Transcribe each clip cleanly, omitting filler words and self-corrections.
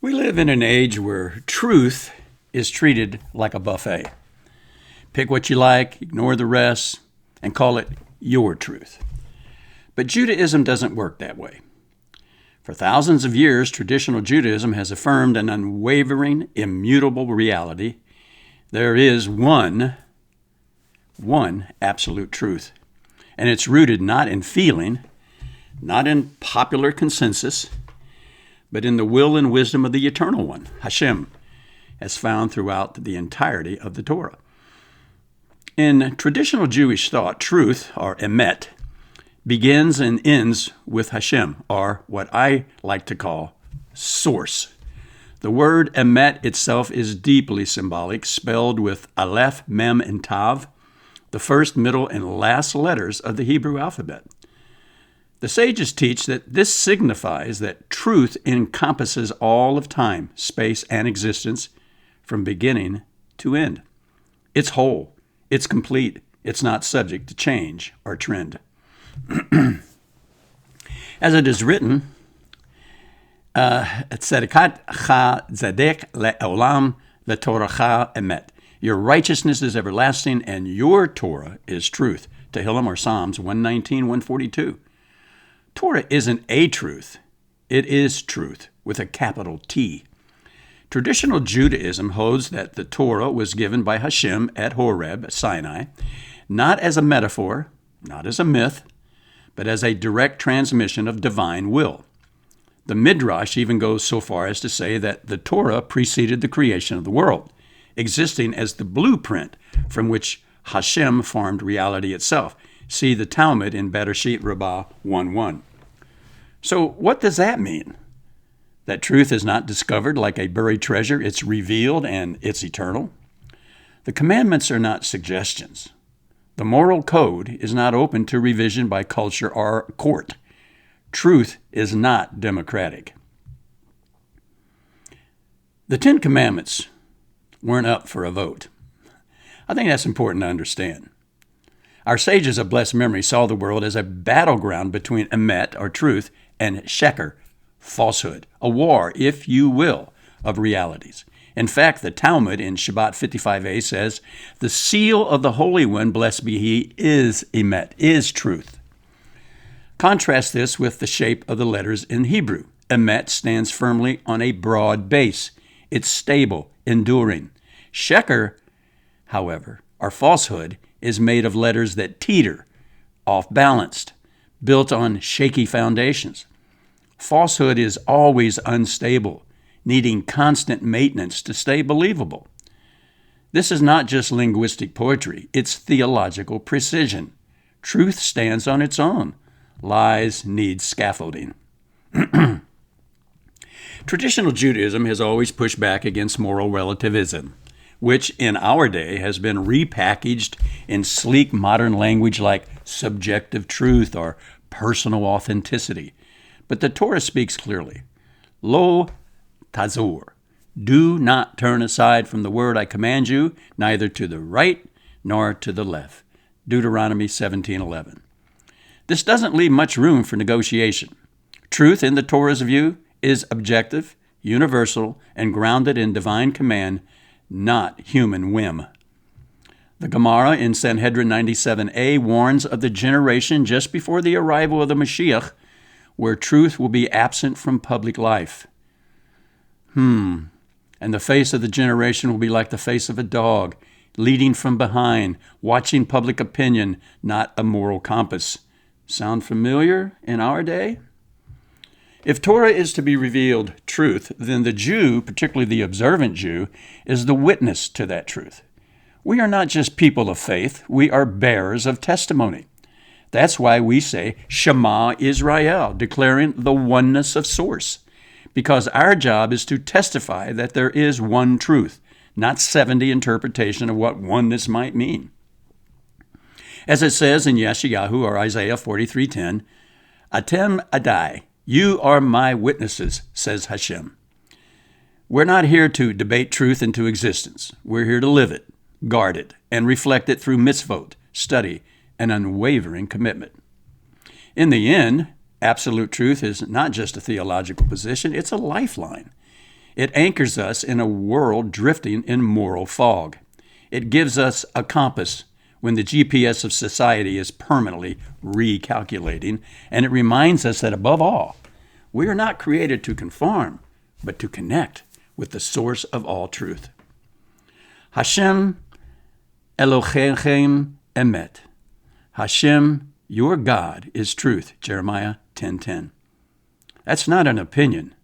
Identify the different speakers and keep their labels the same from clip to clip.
Speaker 1: We live in an age where truth is treated like a buffet. Pick what you like, ignore the rest, and call it your truth. But Judaism doesn't work that way. For thousands of years, traditional Judaism has affirmed an unwavering, immutable reality. There is one absolute truth, and it's rooted not in feeling, not in popular consensus, but in the will and wisdom of the Eternal One, Hashem, as found throughout the entirety of the Torah. In traditional Jewish thought, truth, or emet, begins and ends with Hashem, or what I like to call source. The word emet itself is deeply symbolic, spelled with aleph, mem, and tav, the first, middle, and last letters of the Hebrew alphabet. The sages teach that this signifies that truth encompasses all of time, space, and existence from beginning to end. It's whole, it's complete, it's not subject to change or trend. As it is written, Tzedakah tzedek le'olam v'toracha emet. Your righteousness is everlasting, and your Torah is truth. Tehillim or Psalms 119, 142. Torah isn't a truth. It is truth, with a capital T. Traditional Judaism holds that the Torah was given by Hashem at Horeb, Sinai, not as a metaphor, not as a myth, but as a direct transmission of divine will. The Midrash even goes so far as to say that the Torah preceded the creation of the world, existing as the blueprint from which Hashem formed reality itself. See the Talmud in Bereshit Rabbah 1:1. So what does that mean? That truth is not discovered like a buried treasure, it's revealed and it's eternal? The commandments are not suggestions. The moral code is not open to revision by culture or court. Truth is not democratic. The Ten Commandments weren't up for a vote. I think that's important to understand. Our sages of blessed memory saw the world as a battleground between emet, or truth, and sheker, falsehood, a war, if you will, of realities. In fact, the Talmud in Shabbat 55a says, the seal of the Holy One, blessed be He, is emet, is truth. Contrast this with the shape of the letters in Hebrew. Emet stands firmly on a broad base. It's stable, enduring. Sheker, however, or falsehood, is made of letters that teeter, off-balanced, built on shaky foundations. Falsehood is always unstable, needing constant maintenance to stay believable. This is not just linguistic poetry, it's theological precision. Truth stands on its own. Lies need scaffolding. Traditional Judaism has always pushed back against moral relativism, which in our day has been repackaged in sleek modern language like subjective truth or personal authenticity. But the Torah speaks clearly. Lo tazor. Do not turn aside from the word I command you, neither to the right nor to the left. Deuteronomy 17:11. This doesn't leave much room for negotiation. Truth in the Torah's view is objective, universal, and grounded in divine command, not human whim. The Gemara in Sanhedrin 97a warns of the generation just before the arrival of the Mashiach, where truth will be absent from public life. And the face of the generation will be like the face of a dog, leading from behind, watching public opinion, not a moral compass. Sound familiar in our day? If Torah is to be revealed truth, then the Jew, particularly the observant Jew, is the witness to that truth. We are not just people of faith, we are bearers of testimony. That's why we say Shema Israel, declaring the oneness of source, because our job is to testify that there is one truth, not 70 interpretations of what oneness might mean. As it says in Yeshayahu or Isaiah 43:10, Atem Adai, you are my witnesses, says Hashem. We're not here to debate truth into existence. We're here to live it, guard it, and reflect it through mitzvot, study, and unwavering commitment. In the end, absolute truth is not just a theological position, it's a lifeline. It anchors us in a world drifting in moral fog. It gives us a compass when the GPS of society is permanently recalculating, and it reminds us that above all, we are not created to conform, but to connect with the source of all truth. Hashem Elohechem Emet. Hashem, your God, is truth. Jeremiah 10:10. That's not an opinion.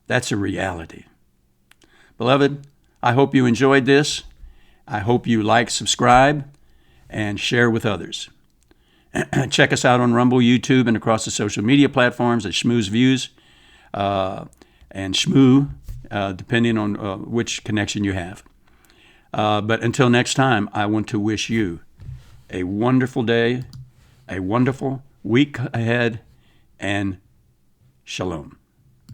Speaker 1: That's a reality. Beloved, I hope you enjoyed this. I hope you like, subscribe, and share with others. Check us out on Rumble, YouTube, and across the social media platforms at Shmu's Views and Shmu, depending on which connection you have. But until next time, I want to wish you a wonderful day, a wonderful week ahead, and shalom.